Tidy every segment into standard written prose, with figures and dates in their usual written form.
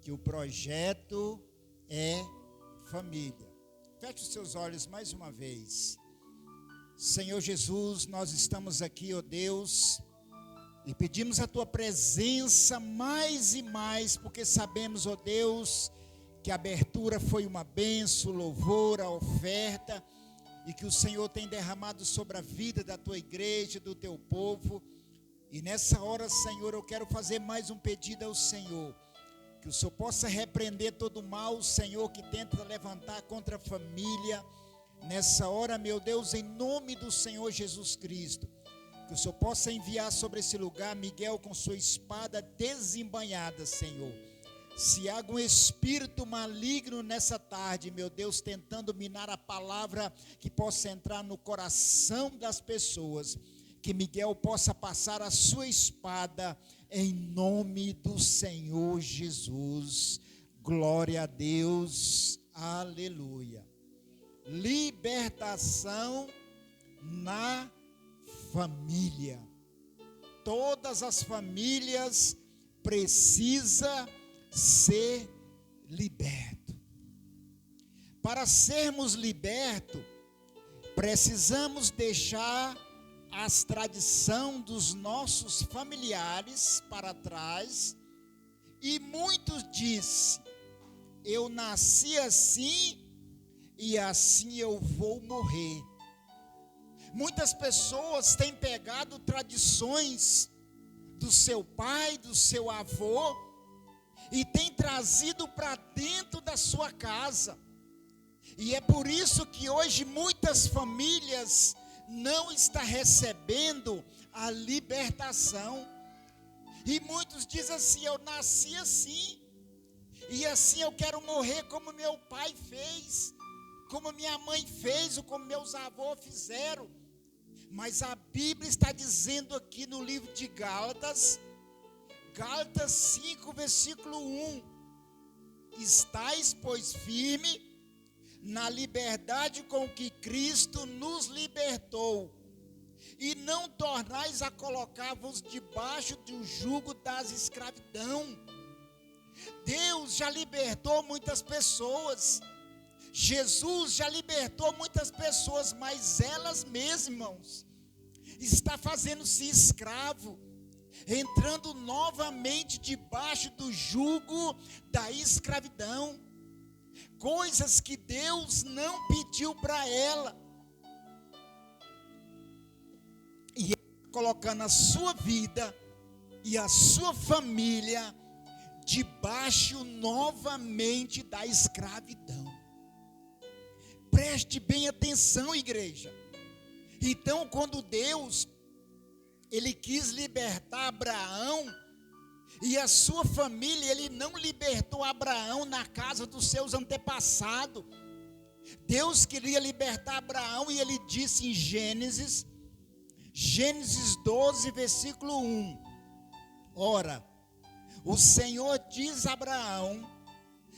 que o projeto é família. Feche os seus olhos mais uma vez. Senhor Jesus, nós estamos aqui, ó Deus, e pedimos a tua presença mais e mais, porque sabemos, ó Deus, que a abertura foi uma bênção, louvor, a oferta, e que o Senhor tem derramado sobre a vida da tua igreja, do teu povo. E nessa hora, Senhor, eu quero fazer mais um pedido ao Senhor, que o Senhor possa repreender todo o mal, Senhor, que tenta levantar contra a família. Nessa hora, meu Deus, em nome do Senhor Jesus Cristo, que o Senhor possa enviar sobre esse lugar Miguel com sua espada desembainhada, Senhor. Se há algum espírito maligno nessa tarde, meu Deus, tentando minar a palavra que possa entrar no coração das pessoas, que Miguel possa passar a sua espada em nome do Senhor Jesus. Glória a Deus, aleluia. Libertação na família. Todas as famílias precisam ser libertos. Para sermos libertos, precisamos deixar as tradições dos nossos familiares para trás. E muitos dizem: eu nasci assim e assim eu vou morrer. Muitas pessoas têm pegado tradições do seu pai, do seu avô, e têm trazido para dentro da sua casa. E é por isso que hoje muitas famílias não estão recebendo a libertação. E muitos dizem assim: eu nasci assim, e assim eu quero morrer como meu pai fez, como minha mãe fez, ou como meus avós fizeram. Mas a Bíblia está dizendo aqui no livro de Gálatas 5, versículo 1: estais, pois, firme na liberdade com que Cristo nos libertou, e não tornais a colocar-vos debaixo do jugo das escravidão. Deus já libertou muitas pessoas, Jesus já libertou muitas pessoas, mas elas mesmas, irmãos, está fazendo-se escravo, entrando novamente debaixo do jugo da escravidão, coisas que Deus não pediu para ela, e ela colocando a sua vida e a sua família debaixo novamente da escravidão. Preste bem atenção, igreja. Então, quando Deus, Ele quis libertar Abraão e a sua família, Ele não libertou Abraão na casa dos seus antepassados. Deus queria libertar Abraão, e Ele disse em Gênesis 12, versículo 1: ora, o Senhor diz a Abraão: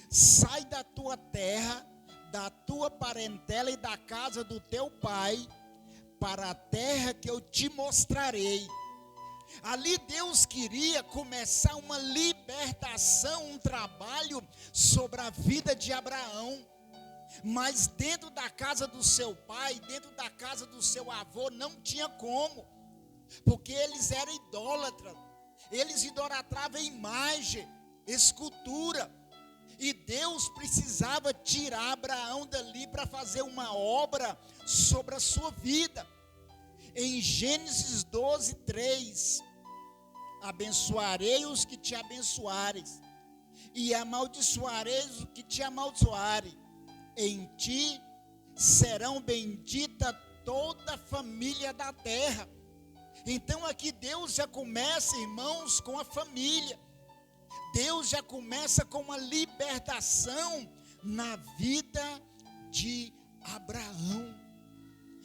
sai da tua terra, da tua parentela e da casa do teu pai, para a terra que eu te mostrarei. Ali Deus queria começar uma libertação, um trabalho sobre a vida de Abraão. Mas dentro da casa do seu pai, dentro da casa do seu avô, não tinha como, porque eles eram idólatras, eles idolatravam imagem, escultura. E Deus precisava tirar Abraão dali para fazer uma obra sobre a sua vida. Em Gênesis 12, 3: abençoarei os que te abençoarem, e amaldiçoarei os que te amaldiçoarem. Em ti serão bendita toda a família da terra. Então aqui Deus já começa, irmãos, com a família. Deus já começa com uma libertação na vida de Abraão.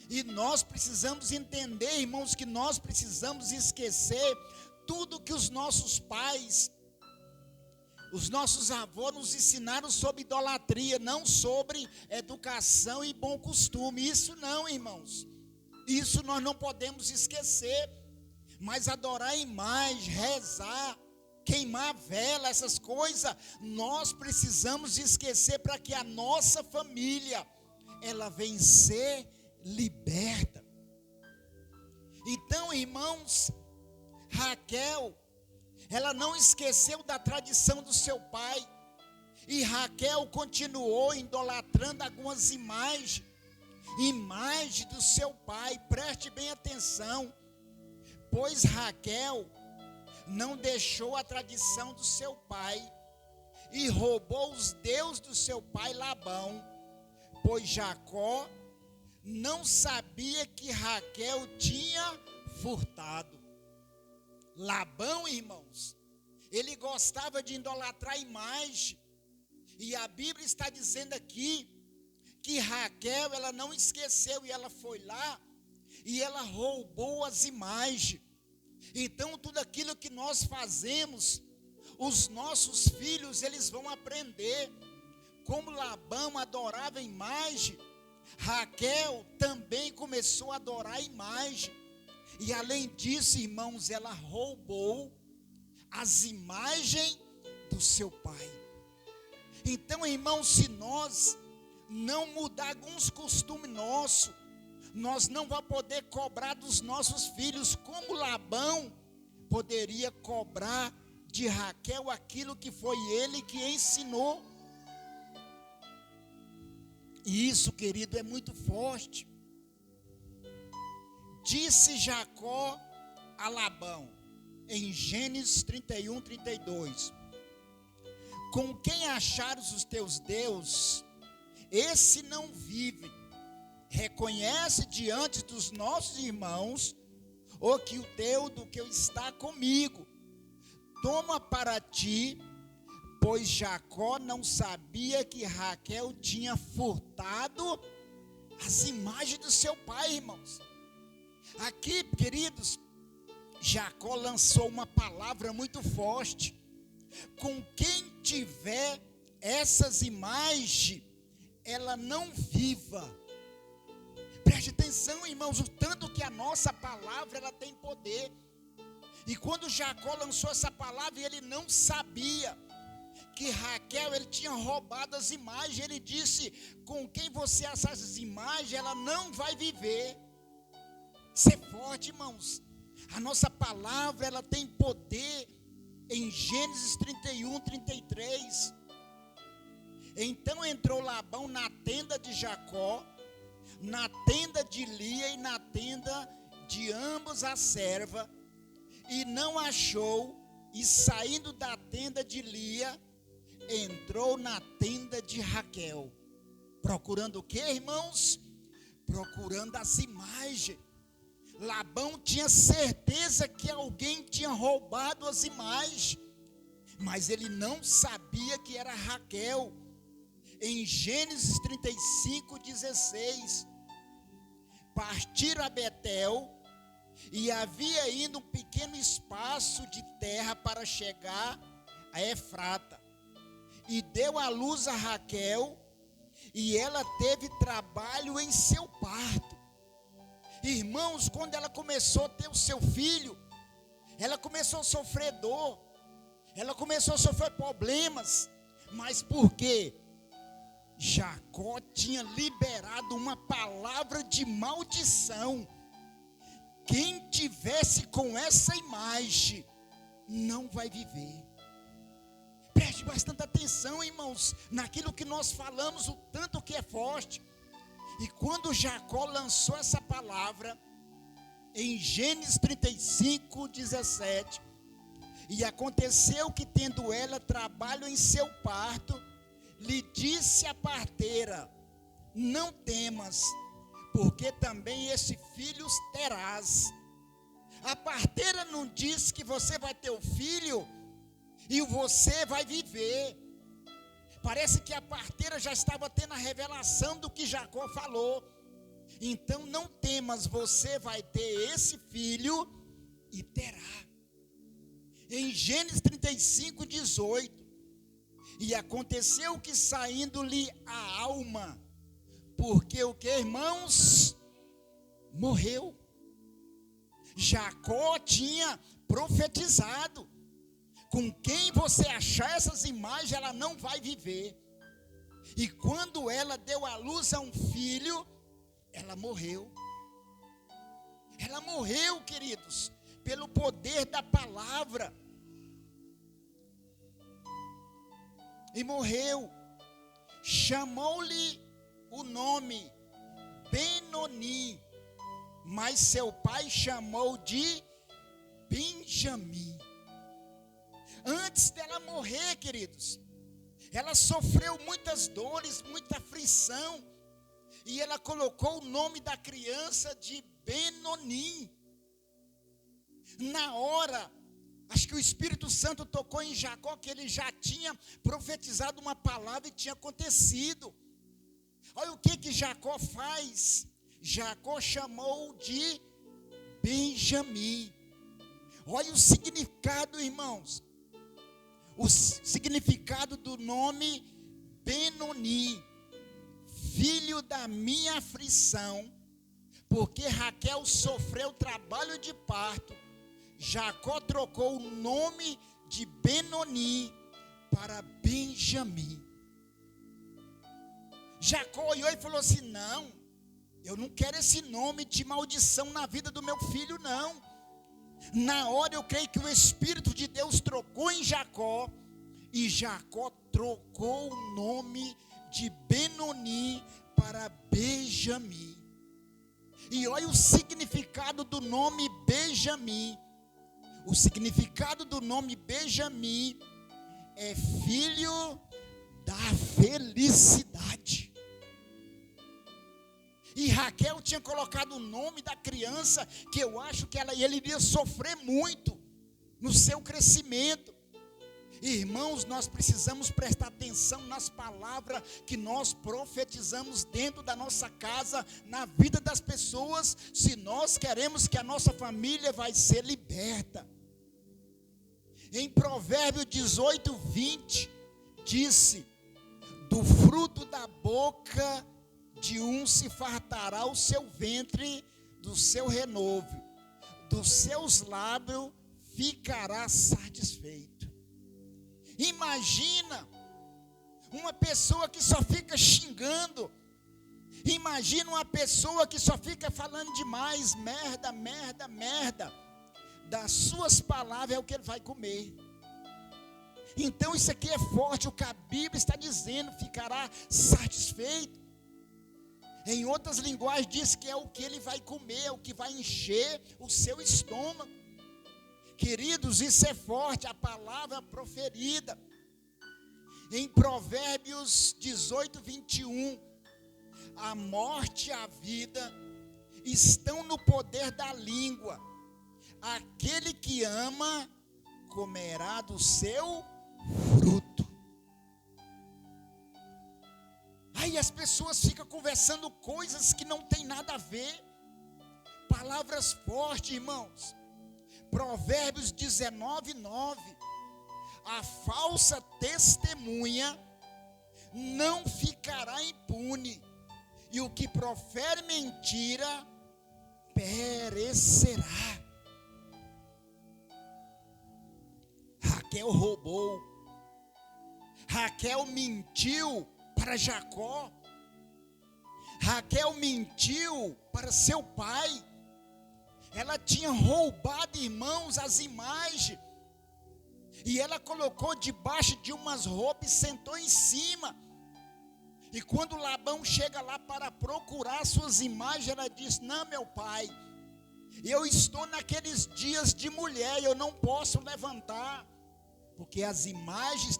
E nós precisamos entender, irmãos, que nós precisamos esquecer tudo que os nossos pais, os nossos avós nos ensinaram sobre idolatria, não sobre educação e bom costume. Isso não, irmãos. Isso nós não podemos esquecer. Mas adorar a imagem, rezar, queimar vela, essas coisas, nós precisamos esquecer para que a nossa família, ela venha ser liberta. Então, irmãos, Raquel, ela não esqueceu da tradição do seu pai, e Raquel continuou idolatrando algumas imagens do seu pai. Preste bem atenção, pois Raquel não deixou a tradição do seu pai e roubou os deuses do seu pai Labão, pois Jacó não sabia que Raquel tinha furtado. Labão, irmãos, ele gostava de idolatrar a imagem, e a Bíblia está dizendo aqui que Raquel, ela não esqueceu, e ela foi lá e ela roubou as imagens. Então tudo aquilo que nós fazemos, os nossos filhos, eles vão aprender. Como Labão adorava a imagem, Raquel também começou a adorar a imagem. E além disso, irmãos, ela roubou as imagens do seu pai. Então, irmãos, se nós não mudar alguns costumes nossos, nós não vamos poder cobrar dos nossos filhos, como Labão poderia cobrar de Raquel aquilo que foi ele que ensinou. E isso, querido, é muito forte. Disse Jacó a Labão, em Gênesis 31, 32, com quem achares os teus deuses, esse não vive. Reconhece diante dos nossos irmãos o que o teu do que está comigo. Toma para ti, pois Jacó não sabia que Raquel tinha furtado as imagens do seu pai, irmãos. Aqui, queridos, Jacó lançou uma palavra muito forte. Com quem tiver essas imagens, ela não viva. Preste atenção, irmãos, o tanto que a nossa palavra, ela tem poder. E quando Jacó lançou essa palavra, ele não sabia que Raquel, ele tinha roubado as imagens. Ele disse, com quem você achar essas imagens, ela não vai viver. Isso é forte, irmãos. A nossa palavra, ela tem poder. Em Gênesis 31, 33. Então entrou Labão na tenda de Jacó, na tenda de Lia e na tenda de ambos a serva, e não achou, e saindo da tenda de Lia, entrou na tenda de Raquel. Procurando o que, irmãos? Procurando as imagens. Labão tinha certeza que alguém tinha roubado as imagens, mas ele não sabia que era Raquel. Em Gênesis 35, 16, partiram a Betel, e havia ainda um pequeno espaço de terra para chegar a Efrata, e deu à luz a Raquel, e ela teve trabalho em seu parto. Irmãos, quando ela começou a ter o seu filho, ela começou a sofrer dor, ela começou a sofrer problemas. Mas por quê? Jacó tinha liberado uma palavra de maldição. Quem tivesse com essa imagem não vai viver. Preste bastante atenção, irmãos, naquilo que nós falamos, o tanto que é forte. E quando Jacó lançou essa palavra, em Gênesis 35, 17, e aconteceu que, tendo ela trabalho em seu parto, lhe disse a parteira, não temas, porque também esse filho terás. A parteira não disse que você vai ter o filho e você vai viver. Parece que a parteira já estava tendo a revelação do que Jacó falou. Então não temas, você vai ter esse filho e terá. Em Gênesis 35, 18. E aconteceu que saindo-lhe a alma, porque o que, irmãos? Morreu. Jacó tinha profetizado. Com quem você achar essas imagens, ela não vai viver. E quando ela deu à luz a um filho, ela morreu. Ela morreu, queridos, pelo poder da palavra. E morreu. Chamou-lhe o nome Benoni, mas seu pai chamou de Benjamim. Antes dela morrer, queridos, ela sofreu muitas dores, muita aflição, e ela colocou o nome da criança de Benoni. Na hora, acho que o Espírito Santo tocou em Jacó, que ele já tinha profetizado uma palavra e tinha acontecido. Olha o que Jacó faz. Jacó chamou de Benjamim. Olha o significado, irmãos. O significado do nome Benoni, filho da minha aflição, porque Raquel sofreu trabalho de parto. Jacó trocou o nome de Benoni para Benjamim. Jacó olhou e falou assim: não, eu não quero esse nome de maldição na vida do meu filho, não. Na hora eu creio que o Espírito de Deus trocou em Jacó, e Jacó trocou o nome de Benoni para Benjamim. E olha o significado do nome Benjamim. O significado do nome Benjamim é filho da felicidade. E Raquel tinha colocado o nome da criança, que eu acho que ele iria sofrer muito no seu crescimento. Irmãos, nós precisamos prestar atenção nas palavras que nós profetizamos dentro da nossa casa, na vida das pessoas, se nós queremos que a nossa família vai ser liberta. Em Provérbios 18:20, disse: do fruto da boca de um se fartará o seu ventre, do seu renovo, dos seus lábios ficará satisfeito. Imagina uma pessoa que só fica xingando. Imagina uma pessoa que só fica falando demais, merda, merda, merda. Das suas palavras é o que ele vai comer. Então isso aqui é forte, o que a Bíblia está dizendo, ficará satisfeito. Em outras linguagens diz que é o que ele vai comer, é o que vai encher o seu estômago. Queridos, isso é forte, a palavra proferida. Em Provérbios 18:21, a morte e a vida estão no poder da língua. Aquele que ama comerá do seu fruto. Aí as pessoas ficam conversando coisas que não tem nada a ver. Palavras fortes, irmãos. Provérbios 19:9. A falsa testemunha não ficará impune, e o que profere mentira perecerá. Raquel roubou. Raquel mentiu para Jacó. Raquel mentiu para seu pai. Ela tinha roubado, irmãos, as imagens. E ela colocou debaixo de umas roupas e sentou em cima. E quando Labão chega lá para procurar suas imagens, ela diz: não, meu pai, eu estou naqueles dias de mulher, eu não posso levantar. Porque as imagens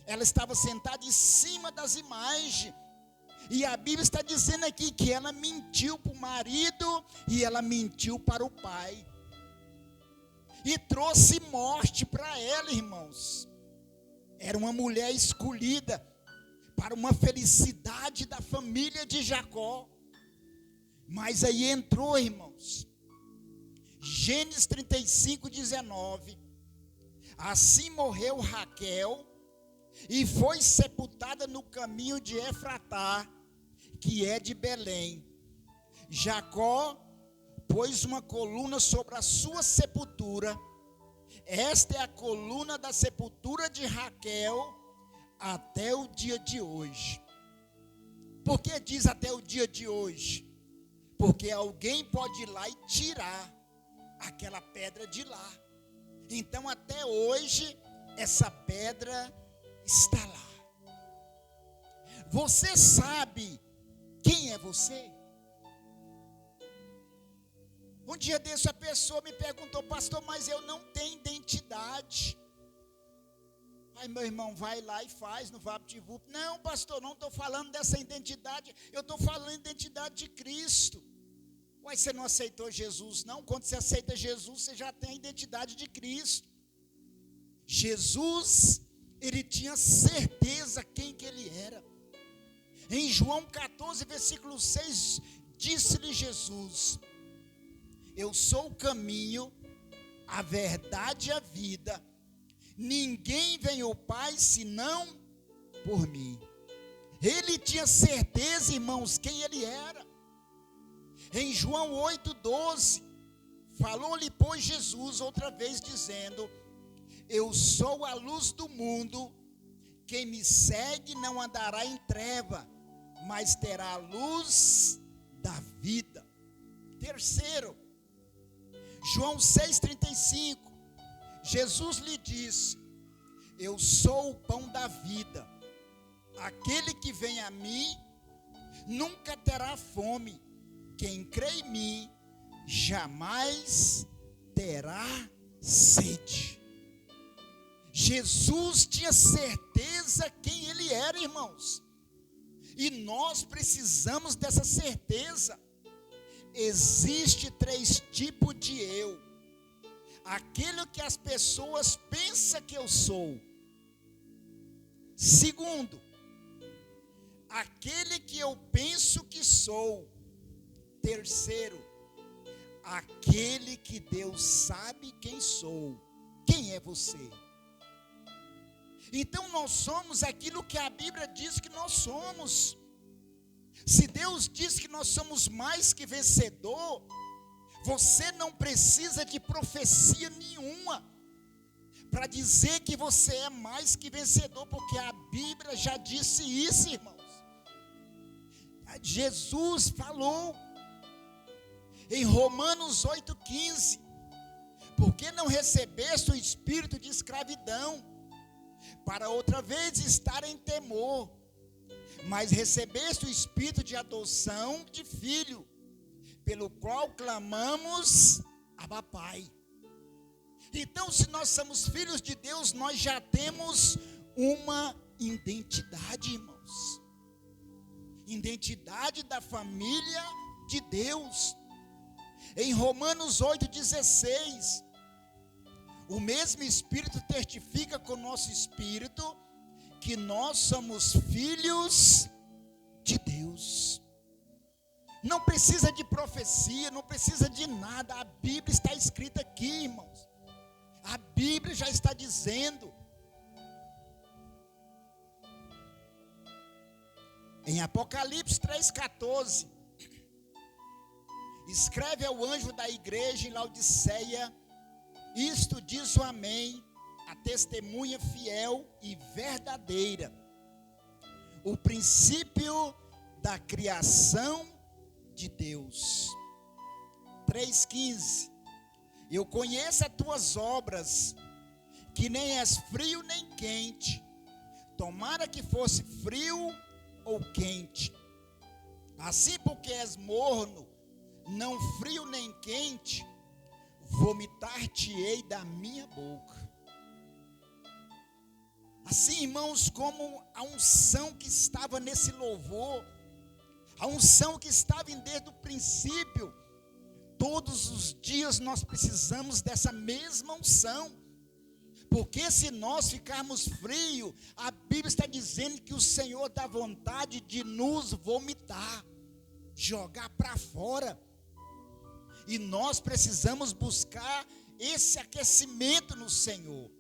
ela estava sentada em cima das imagens. E a Bíblia está dizendo aqui que ela mentiu para o marido e ela mentiu para o pai. E trouxe morte para ela, irmãos. Era uma mulher escolhida para uma felicidade da família de Jacó. Mas aí entrou, irmãos, Gênesis 35:19. Assim morreu Raquel e foi sepultada no caminho de Efratá, que é de Belém. Jacó pôs uma coluna sobre a sua sepultura. Esta é a coluna da sepultura de Raquel até o dia de hoje. Por que diz até o dia de hoje? Porque alguém pode ir lá e tirar aquela pedra de lá. Então até hoje essa pedra está lá. Você sabe quem é você? Um dia desse a pessoa me perguntou: pastor, mas eu não tenho identidade. Aí meu irmão, vai lá e faz no VaptVup. Não, pastor, não estou falando dessa identidade, eu estou falando da identidade de Cristo. Uai, você não aceitou Jesus? Não, quando você aceita Jesus, você já tem a identidade de Cristo. Jesus, ele tinha certeza quem que ele era. Em João 14, versículo 6, disse-lhe Jesus: eu sou o caminho, a verdade e a vida. Ninguém vem ao Pai senão por mim. Ele tinha certeza, irmãos, quem ele era. Em João 8,12, falou-lhe, pois, Jesus outra vez, dizendo: eu sou a luz do mundo, quem me segue não andará em treva, mas terá a luz da vida. Terceiro, João 6,35, Jesus lhe disse: eu sou o pão da vida, aquele que vem a mim nunca terá fome, quem crê em mim jamais terá sede. Jesus tinha certeza quem ele era, irmãos, e nós precisamos dessa certeza. Existe 3 tipos de eu: aquele que as pessoas pensam que eu sou. Segundo, aquele que eu penso que sou. Terceiro, aquele que Deus sabe quem sou. Quem é você? Então nós somos aquilo que a Bíblia diz que nós somos. Se Deus diz que nós somos mais que vencedor, você não precisa de profecia nenhuma para dizer que você é mais que vencedor, porque a Bíblia já disse isso, irmãos. Jesus falou em Romanos 8,15: porque não recebeste o espírito de escravidão, para outra vez estar em temor, mas recebeste o espírito de adoção de filho, pelo qual clamamos, Abba, Pai. Então, se nós somos filhos de Deus, nós já temos uma identidade, irmãos. Identidade da família de Deus. Em Romanos 8,16, o mesmo Espírito testifica com o nosso espírito que nós somos filhos de Deus. Não precisa de profecia, não precisa de nada. A Bíblia está escrita aqui, irmãos. A Bíblia já está dizendo. Em Apocalipse 3,14, escreve ao anjo da igreja em Laodiceia: isto diz o Amém, a testemunha fiel e verdadeira, o princípio da criação de Deus. 3,15, eu conheço as tuas obras, que nem és frio nem quente. Tomara que fosse frio ou quente. Assim, porque és morno, não frio nem quente, vomitar-te-ei da minha boca. Assim, irmãos, como a unção que estava nesse louvor, a unção que estava desde o princípio, todos os dias nós precisamos dessa mesma unção. Porque se nós ficarmos frios, a Bíblia está dizendo que o Senhor dá vontade de nos vomitar, jogar para fora. E nós precisamos buscar esse aquecimento no Senhor.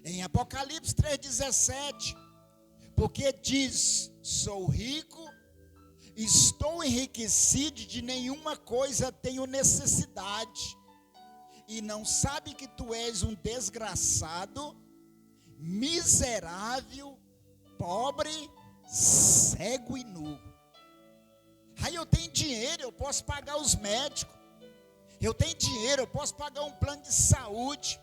Em Apocalipse 3,17, porque diz: sou rico, estou enriquecido, de nenhuma coisa tenho necessidade, e não sabe que tu és um desgraçado, miserável, pobre, cego e nu. Aí eu tenho dinheiro, eu posso pagar os médicos. Eu tenho dinheiro, eu posso pagar um plano de saúde.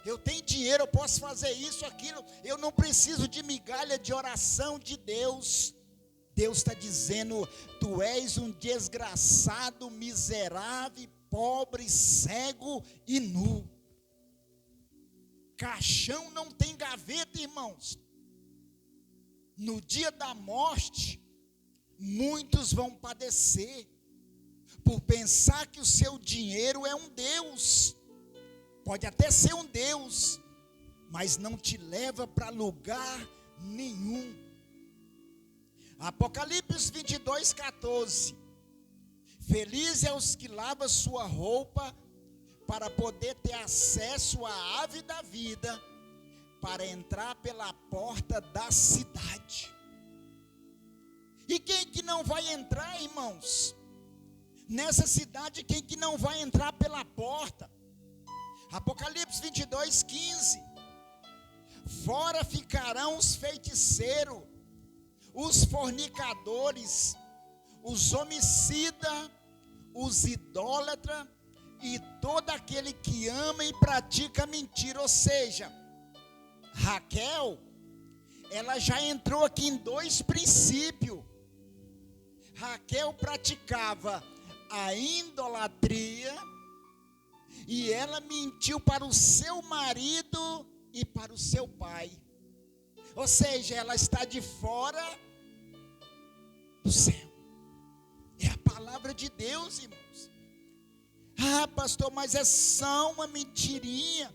Eu tenho dinheiro, eu posso fazer isso, aquilo. Eu não preciso de migalha de oração de Deus. Deus está dizendo: tu és um desgraçado, miserável, pobre, cego e nu. Caixão não tem gaveta, irmãos. No dia da morte, muitos vão padecer por pensar que o seu dinheiro é um Deus. Pode até ser um Deus, mas não te leva para lugar nenhum. Apocalipse 22:14. Feliz é os que lavam sua roupa para poder ter acesso à ave da vida, para entrar pela porta da cidade. E quem que não vai entrar, irmãos? Nessa cidade, quem que não vai entrar pela porta? Apocalipse 22:15. Fora ficarão os feiticeiros, os fornicadores, os homicidas, os idólatras e todo aquele que ama e pratica mentira. Ou seja, Raquel, ela já entrou aqui em dois princípios. Raquel praticava a idolatria e ela mentiu para o seu marido e para o seu pai. Ou seja, ela está de fora do céu. É a palavra de Deus, irmãos. Ah, pastor, mas é só uma mentirinha.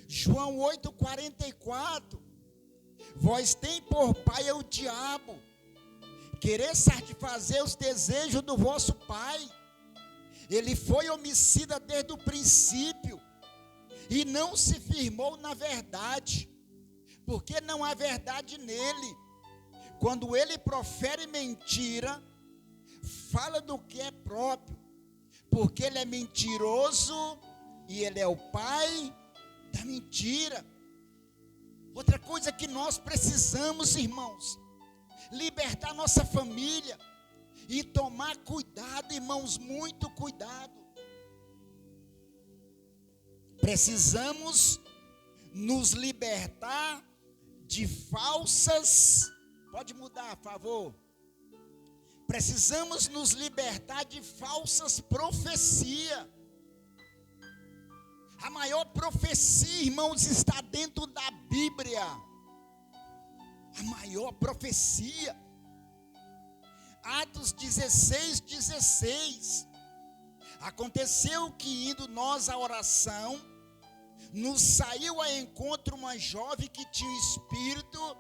João 8:44. Vós tem por pai o diabo, querer satisfazer os desejos do vosso pai. Ele foi homicida desde o princípio e não se firmou na verdade, porque não há verdade nele. Quando ele profere mentira, fala do que é próprio, porque ele é mentiroso e ele é o pai da mentira. Outra coisa que nós precisamos, irmãos, libertar nossa família e tomar cuidado, irmãos, muito cuidado. Precisamos nos libertar de falsas. Pode mudar, por favor. Precisamos nos libertar de falsas profecias. A maior profecia, irmãos, está dentro da Bíblia. A maior profecia. Atos 16:16. Aconteceu que, indo nós à oração, nos saiu a encontro uma jovem que tinha o espírito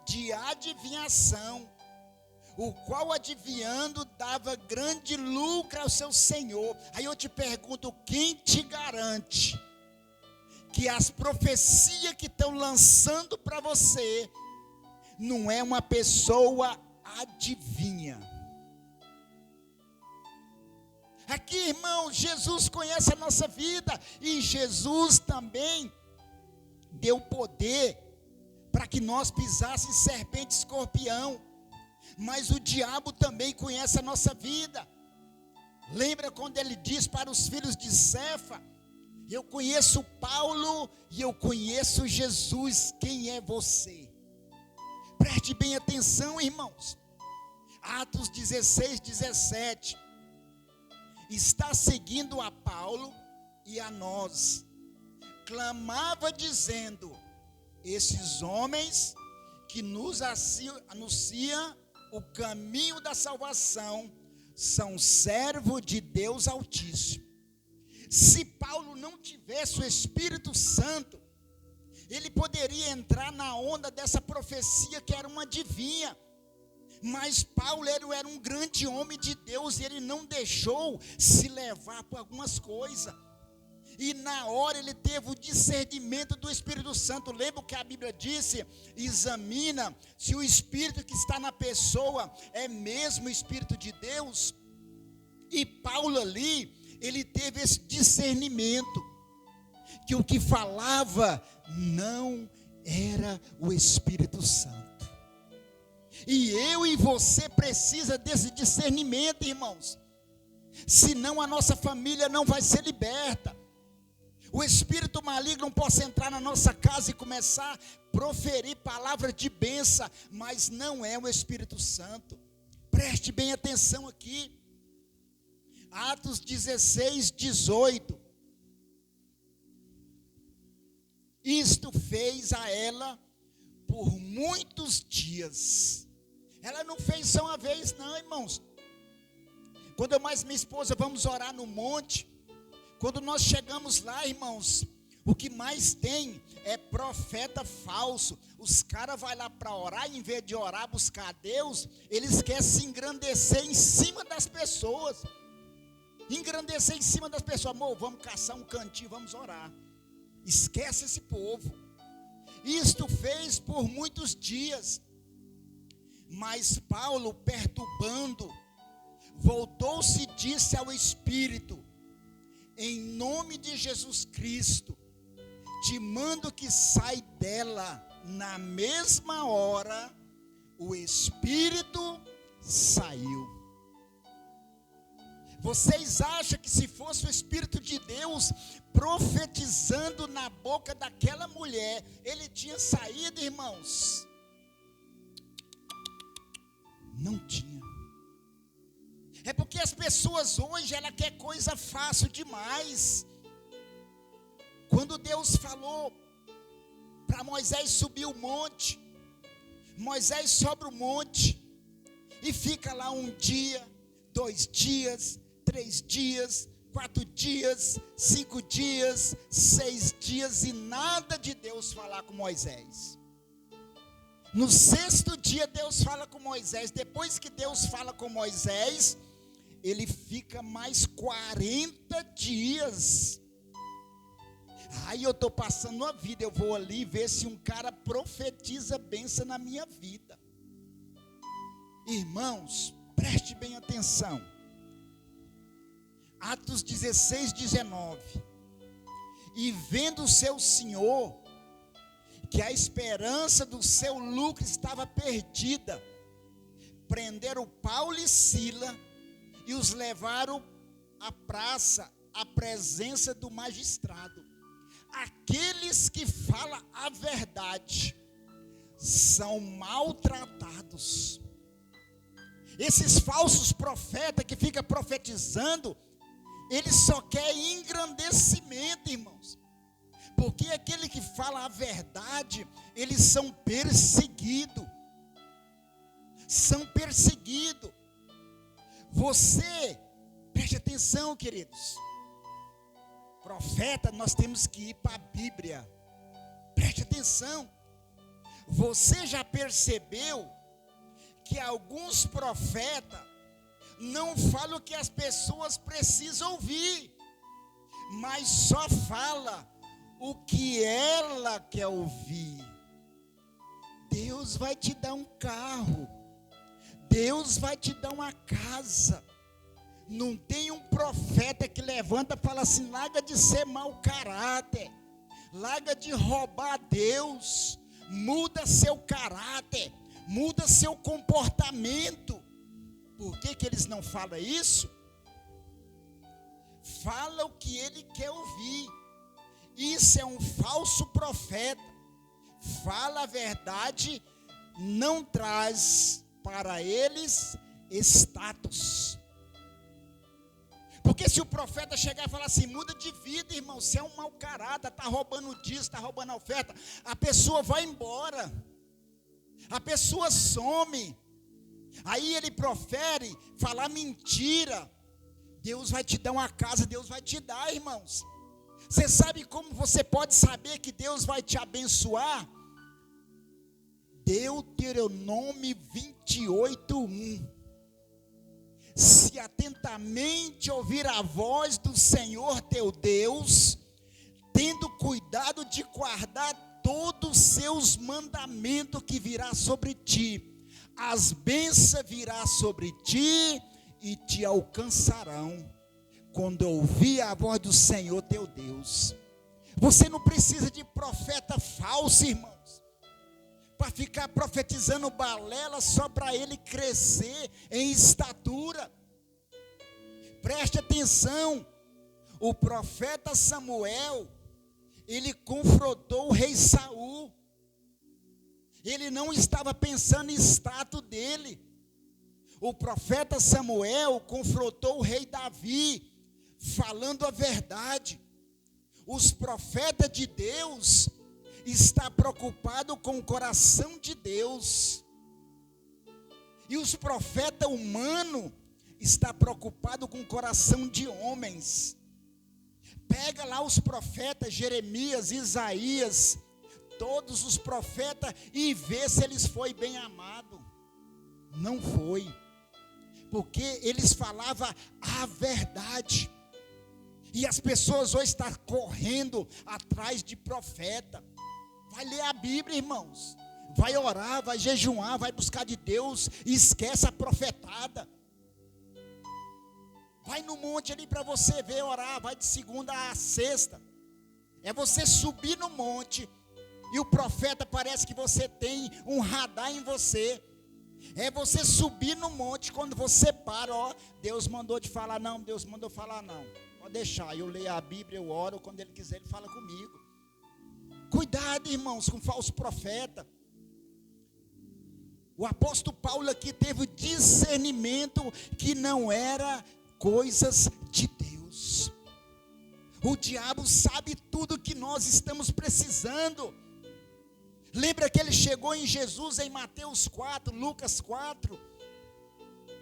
de adivinhação, o qual, adivinhando, dava grande lucro ao seu senhor. Aí eu te pergunto, quem te garante que as profecias que estão lançando para você não é uma pessoa adivinha? Aqui, irmão, Jesus conhece a nossa vida e Jesus também deu poder para que nós pisássemos serpente e escorpião. Mas o diabo também conhece a nossa vida. Lembra quando ele diz para os filhos de Cefa: eu conheço Paulo e eu conheço Jesus, quem é você? Preste bem atenção, irmãos. Atos 16:17. Está seguindo a Paulo e a nós. Clamava dizendo: esses homens que nos anunciam o caminho da salvação são servos de Deus Altíssimo. Se Paulo não tivesse o Espírito Santo, ele poderia entrar na onda dessa profecia que era uma adivinha. Mas Paulo era um grande homem de Deus e ele não deixou se levar por algumas coisas. E na hora ele teve o discernimento do Espírito Santo. Lembra o que a Bíblia disse? Examina se o Espírito que está na pessoa é mesmo o Espírito de Deus. E Paulo ali, ele teve esse discernimento, que o que falava não era o Espírito Santo. E eu e você precisa desse discernimento, irmãos. Senão a nossa família não vai ser liberta. O espírito maligno não pode entrar na nossa casa e começar a proferir palavras de bênção, mas não é o Espírito Santo. Preste bem atenção aqui. Atos 16, 18. Isto fez a ela por muitos dias. Ela não fez só uma vez não, irmãos. Quando eu mais minha esposa vamos orar no monte, quando nós chegamos lá, irmãos, o que mais tem é profeta falso. Os caras vão lá para orar, em vez de orar, buscar a Deus, eles querem se engrandecer em cima das pessoas. Engrandecer em cima das pessoas. Amor, vamos caçar um cantinho, vamos orar. Esquece esse povo. Isto fez por muitos dias. Mas Paulo, perturbando, voltou-se e disse ao Espírito: em nome de Jesus Cristo, te mando que sai dela. Na mesma hora, o Espírito saiu. Vocês acham que se fosse o Espírito de Deus profetizando na boca daquela mulher, ele tinha saído, irmãos? Não tinha. É porque as pessoas hoje, ela quer coisa fácil demais. Quando Deus falou para Moisés subir o monte, Moisés sobe o monte e fica lá 1 dia, 2 dias, 3 dias, 4 dias, 5 dias, 6 dias e nada de Deus falar com Moisés. No 6º dia Deus fala com Moisés. Depois que Deus fala com Moisés, ele fica mais 40 dias. Aí eu estou passando uma vida, eu vou ali ver se um cara profetiza bênção na minha vida. Irmãos, preste bem atenção. Atos 16, 19. E vendo o seu senhor, que a esperança do seu lucro estava perdida, prenderam Paulo e Sila e os levaram à praça, à presença do magistrado. Aqueles que falam a verdade são maltratados. Esses falsos profetas que ficam profetizando, eles só querem engrandecimento, irmãos. Porque aquele que fala a verdade, eles são perseguidos. São perseguidos. Você, preste atenção, queridos. Profeta, nós temos que ir para a Bíblia. Preste atenção. Você já percebeu que alguns profetas não falam o que as pessoas precisam ouvir, mas só fala o que ela quer ouvir? Deus vai te dar um carro, Deus vai te dar uma casa. Não tem um profeta que levanta e fala assim: larga de ser mau caráter, larga de roubar a Deus, muda seu caráter, muda seu comportamento. Por que eles não falam isso? Fala o que ele quer ouvir. Isso é um falso profeta. Fala a verdade, não traz para eles status. Porque se o profeta chegar e falar assim: muda de vida, irmão, você é um mau caráter, está roubando disso, está roubando a oferta, a pessoa vai embora, a pessoa some. Aí ele profere falar mentira. Deus vai te dar uma casa, Deus vai te dar, irmãos. Você sabe como você pode saber que Deus vai te abençoar? Deuteronômio 28:1. Se atentamente ouvir a voz do Senhor teu Deus, tendo cuidado de guardar todos os seus mandamentos que virá sobre ti, as bênçãos virá sobre ti e te alcançarão. quando ouvir a voz do Senhor teu Deus. Você não precisa de profeta falso, irmãos, para ficar profetizando balela só para ele crescer em estatura. Preste atenção, o profeta Samuel, ele confrontou o rei Saul. Ele não estava pensando em status dele. O profeta Samuel confrontou o rei Davi, falando a verdade. Os profetas de Deus estão preocupados com o coração de Deus. E os profetas humanos estão preocupados com o coração de homens. Pega lá os profetas Jeremias, Isaías, todos os profetas, e vê se eles foram bem amados. Não foi, porque eles falavam a verdade. E as pessoas hoje estão correndo atrás de profeta. Vai ler a Bíblia, irmãos. Vai orar, vai jejuar, vai buscar de Deus. E esquece a profetada. Vai no monte ali para você ver orar. Vai de segunda a sexta. É você subir no monte e o profeta parece que você tem um radar em você. É você subir no monte, quando você para, ó, Deus mandou te falar, não, Deus mandou falar, não. Pode deixar, eu leio a Bíblia, eu oro, quando Ele quiser, Ele fala comigo. Cuidado, irmãos, com falso profeta. O apóstolo Paulo aqui teve o discernimento que não era coisas de Deus. O diabo sabe tudo que nós estamos precisando. Lembra que ele chegou em Jesus em Mateus 4, Lucas 4.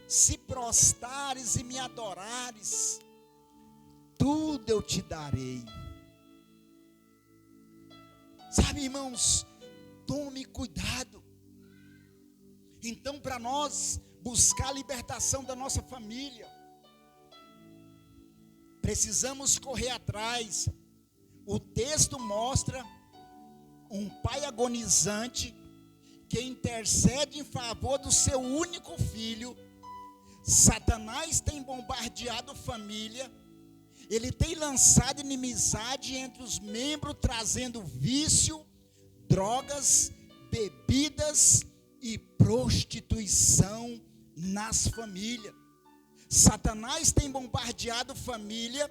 Se prostrares e me adorares, tudo eu te darei. Sabe, irmãos, tome cuidado. Então, para nós buscar a libertação da nossa família, precisamos correr atrás. O texto mostra um pai agonizante que intercede em favor do seu único filho. Satanás tem bombardeado a família. Ele tem lançado inimizade entre os membros, trazendo vício, drogas, bebidas e prostituição nas famílias. Satanás tem bombardeado a família,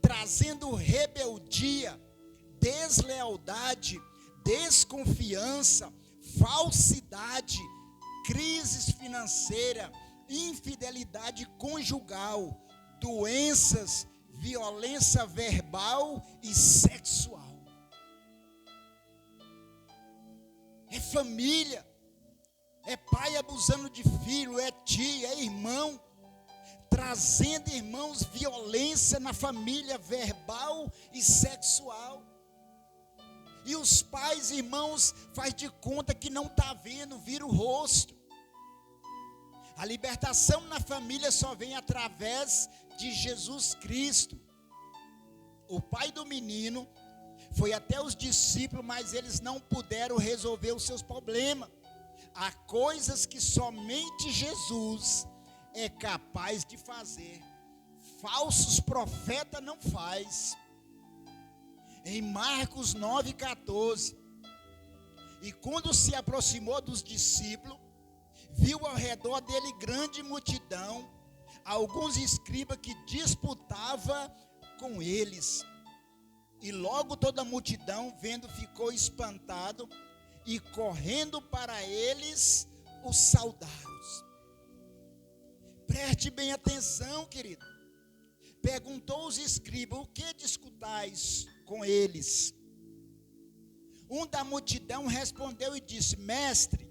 trazendo rebeldia, deslealdade, desconfiança, falsidade, crises financeiras, infidelidade conjugal, doenças, violência verbal e sexual. É família, é pai abusando de filho, é tia, é irmão, trazendo, irmãos, violência na família verbal e sexual. E os pais, irmãos, faz de conta que não está vendo, vira o rosto. A libertação na família só vem através de Jesus Cristo. O pai do menino foi até os discípulos, mas eles não puderam resolver os seus problemas. Há coisas que somente Jesus é capaz de fazer. Falsos profetas não faz. Em Marcos 9,14, e quando se aproximou dos discípulos, viu ao redor dele grande multidão, alguns escribas que disputavam com eles, e logo toda a multidão, vendo, ficou espantado, e correndo para eles, os saudaram. Preste bem atenção, querido. Perguntou os escribas, o que discutais com eles? Um da multidão respondeu e disse, mestre,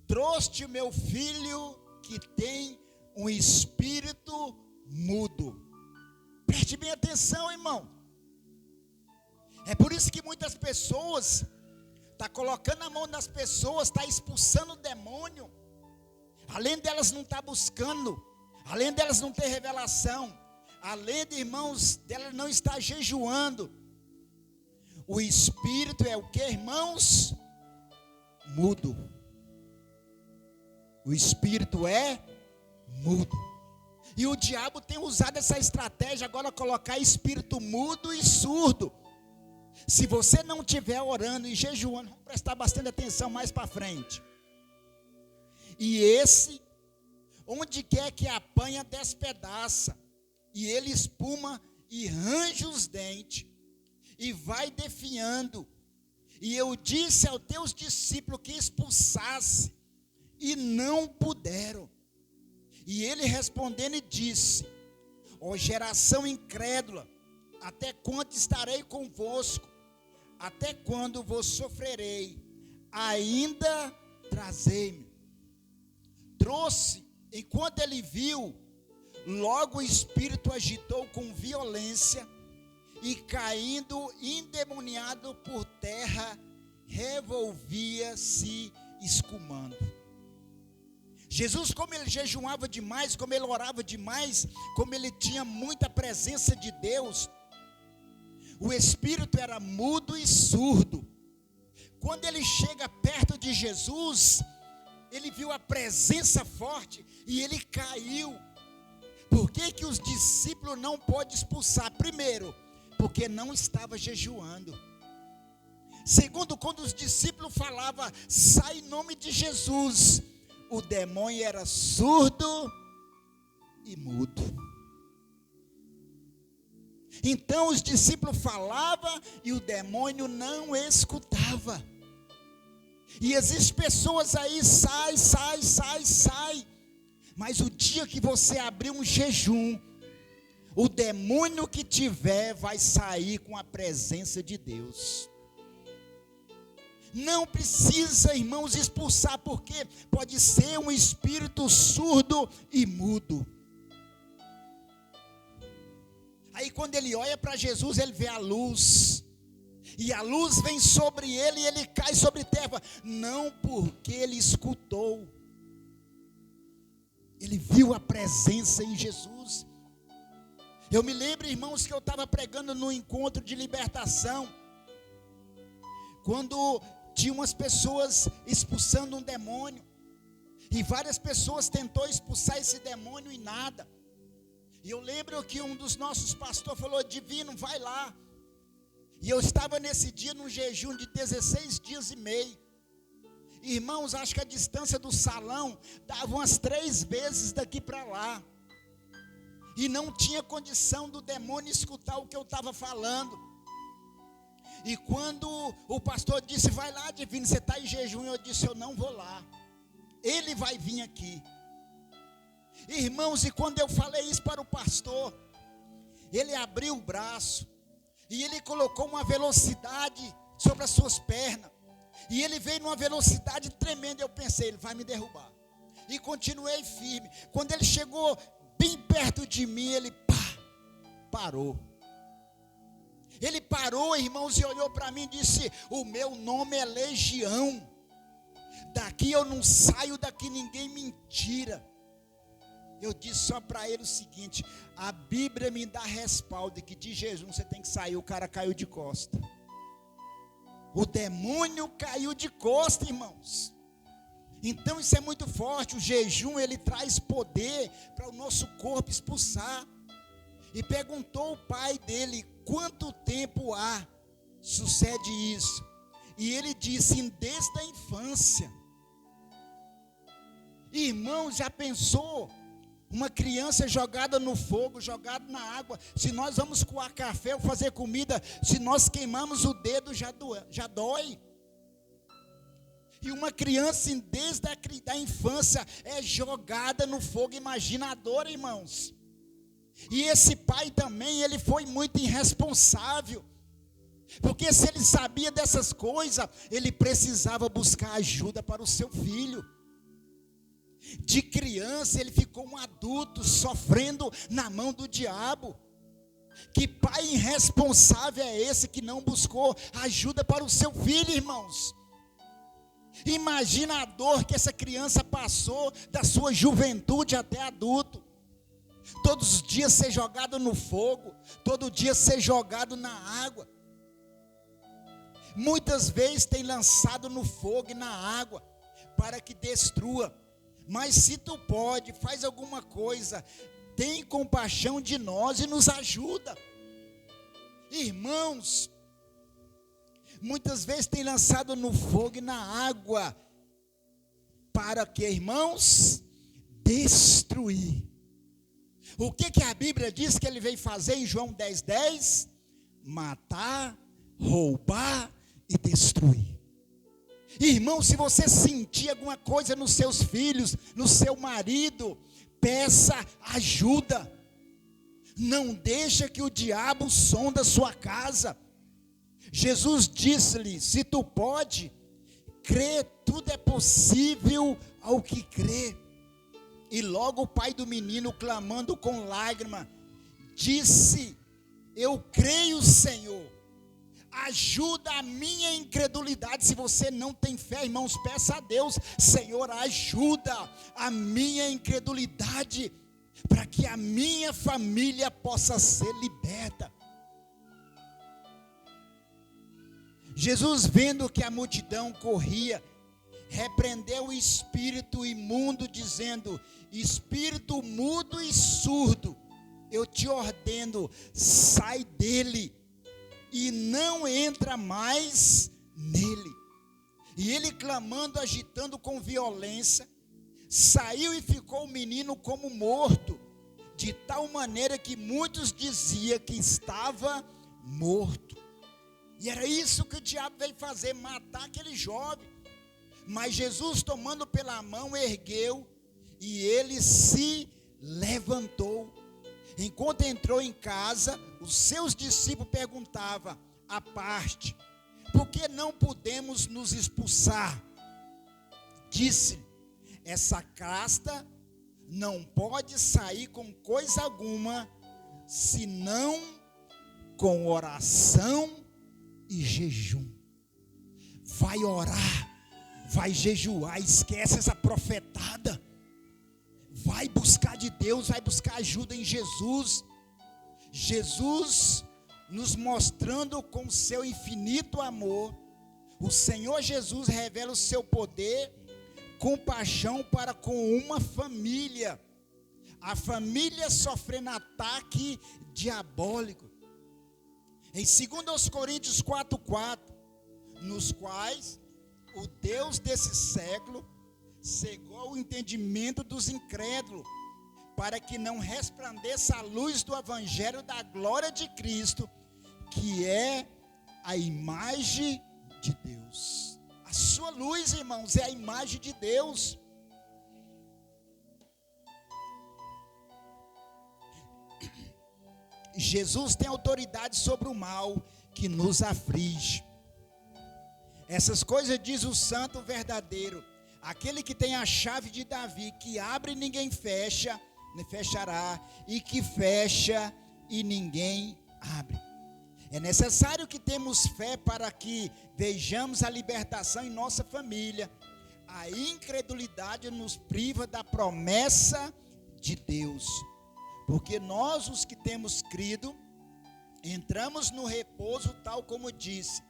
trouxe o meu filho que tem um espírito mudo. Preste bem atenção, irmão. É por isso que muitas pessoas estão colocando a mão nas pessoas, estão expulsando o demônio. Além delas não estar buscando, além delas não ter revelação, além de, irmãos, dela não estar jejuando. O espírito é o que, irmãos? Mudo. O espírito é mudo. E o diabo tem usado essa estratégia agora, colocar espírito mudo e surdo. Se você não estiver orando e jejuando, vamos prestar bastante atenção mais para frente. E esse, onde quer que apanha, despedaça. E ele espuma e range os dentes. E vai definhando. E eu disse aos teus discípulos que expulsasse. E não puderam. E ele respondendo e disse: ó geração incrédula, até quando estarei convosco? Até quando vos sofrerei? Ainda trazei-me. Trouxe, enquanto ele viu, logo o espírito agitou com violência, e caindo endemoniado por terra, revolvia-se escumando. Jesus, como ele jejuava demais, como ele orava demais, como ele tinha muita presença de Deus, o espírito era mudo e surdo. Quando ele chega perto de Jesus, ele viu a presença forte e ele caiu. Por que os discípulos não podem expulsar? Primeiro, porque não estava jejuando. Segundo, quando os discípulos falavam, sai em nome de Jesus, o demônio era surdo e mudo. Então os discípulos falavam e o demônio não escutava. E existem pessoas aí, sai. Mas o dia que você abrir um jejum, o demônio que tiver vai sair com a presença de Deus. Não precisa, irmãos, expulsar, porque pode ser um espírito surdo e mudo. Aí quando ele olha para Jesus, ele vê a luz. E a luz vem sobre ele e ele cai sobre terra. Não porque ele escutou. Ele viu a presença em Jesus. Eu me lembro, irmãos, que eu estava pregando no encontro de libertação. Quando tinha umas pessoas expulsando um demônio. E várias pessoas tentou expulsar esse demônio e nada. E eu lembro que um dos nossos pastores falou: Divino, vai lá. E eu estava nesse dia num jejum de 16 dias e meio. Irmãos, acho que a distância do salão dava umas 3 vezes daqui para lá. E não tinha condição do demônio escutar o que eu estava falando. E quando o pastor disse: vai lá, Divino, você está em jejum, eu disse: eu não vou lá. Ele vai vir aqui. Irmãos, e quando eu falei isso para o pastor, ele abriu o braço e ele colocou uma velocidade sobre as suas pernas. E ele veio numa velocidade tremenda. Eu pensei: ele vai me derrubar. E continuei firme. Quando ele chegou bem perto de mim, ele parou. Ele parou, irmãos, e olhou para mim e disse: o meu nome é Legião. Daqui eu não saio, daqui ninguém me tira. Eu disse só para ele o seguinte: a Bíblia me dá respaldo que de jejum você tem que sair. O cara caiu de costa. O demônio caiu de costa, irmãos. Então isso é muito forte. O jejum, ele traz poder para o nosso corpo expulsar. E perguntou o pai dele: quanto tempo há sucede isso? E ele disse: desde a infância. Irmão, já pensou? Uma criança jogada no fogo, jogada na água. Se nós vamos coar café ou fazer comida, se nós queimamos o dedo, já dói. E uma criança desde a infância é jogada no fogo. Imagina a dor, irmãos. E esse pai também, ele foi muito irresponsável. Porque se ele sabia dessas coisas, ele precisava buscar ajuda para o seu filho. De criança ele ficou um adulto sofrendo na mão do diabo. Que pai irresponsável é esse que não buscou ajuda para o seu filho, irmãos? Imagina a dor que essa criança passou da sua juventude até adulto. Todos os dias ser jogado no fogo, todo dia ser jogado na água. Muitas vezes tem lançado no fogo e na água para que destrua. Mas se tu pode, faz alguma coisa, tem compaixão de nós e nos ajuda. Irmãos, muitas vezes tem lançado no fogo e na água, para que, irmãos, destruir. O que a Bíblia diz que ele veio fazer em João 10:10? Matar, roubar e destruir. Irmão, se você sentir alguma coisa nos seus filhos, no seu marido, peça ajuda. Não deixa que o diabo sonda a sua casa. Jesus disse-lhe: se tu pode, crê, tudo é possível ao que crê. E logo o pai do menino, clamando com lágrima, disse: eu creio, Senhor, ajuda a minha incredulidade. Se você não tem fé, irmãos, peça a Deus: Senhor, ajuda a minha incredulidade, para que a minha família possa ser liberta. Jesus, vendo que a multidão corria, repreendeu o espírito imundo, dizendo: espírito mudo e surdo, eu te ordeno, sai dele e não entra mais nele. E ele, clamando, agitando com violência, saiu e ficou o menino como morto, de tal maneira que muitos diziam que estava morto. E era isso que o diabo veio fazer, matar aquele jovem. Mas Jesus, tomando pela mão, ergueu, e ele se levantou. Enquanto entrou em casa, os seus discípulos perguntavam à parte: por que não podemos nos expulsar? Disse: essa casta não pode sair com coisa alguma, senão com oração e jejum. Vai orar, vai jejuar, esquece essa profetada. Vai buscar de Deus, vai buscar ajuda em Jesus. Jesus nos mostrando com seu infinito amor. O Senhor Jesus revela o seu poder, compaixão para com uma família. A família sofrendo ataque diabólico. Em 2 Coríntios 4:4, nos quais o Deus desse século cegou o entendimento dos incrédulos, para que não resplandeça a luz do evangelho da glória de Cristo, que é a imagem de Deus. A sua luz, irmãos, é a imagem de Deus. Jesus tem autoridade sobre o mal que nos aflige. Essas coisas diz o santo verdadeiro, aquele que tem a chave de Davi, que abre e ninguém fecha, fechará, e que fecha e ninguém abre. É necessário que temos fé para que vejamos a libertação em nossa família. A incredulidade nos priva da promessa de Deus, porque nós, os que temos crido, entramos no repouso, tal como disse: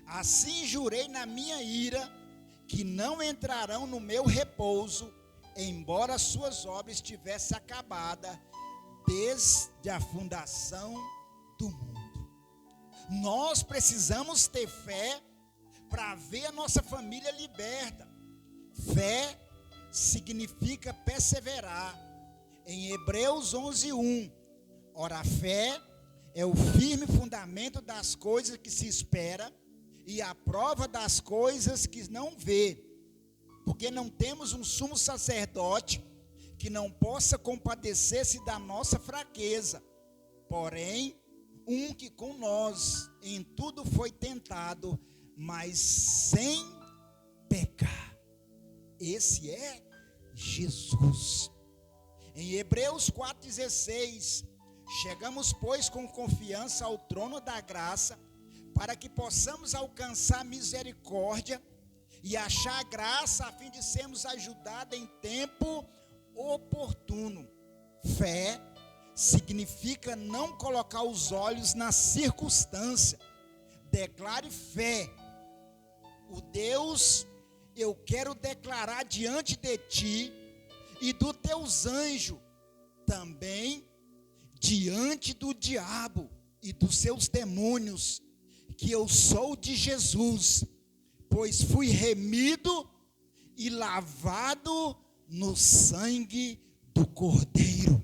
assim jurei na minha ira, que não entrarão no meu repouso, embora as suas obras estivessem acabadas desde a fundação do mundo. Nós precisamos ter fé para ver a nossa família liberta. Fé significa perseverar. Em Hebreus 11:1, ora, a fé é o firme fundamento das coisas que se espera e a prova das coisas que não vê, porque não temos um sumo sacerdote que não possa compadecer-se da nossa fraqueza, porém um que com nós em tudo foi tentado, mas sem pecar. Esse é Jesus. Em Hebreus 4:16, chegamos, pois, com confiança ao trono da graça, para que possamos alcançar misericórdia e achar graça, a fim de sermos ajudados em tempo oportuno. Fé significa não colocar os olhos na circunstância. Declare fé. O Deus, eu quero declarar diante de ti e dos teus anjos, também diante do diabo e dos seus demônios, que eu sou de Jesus, pois fui remido e lavado no sangue do Cordeiro.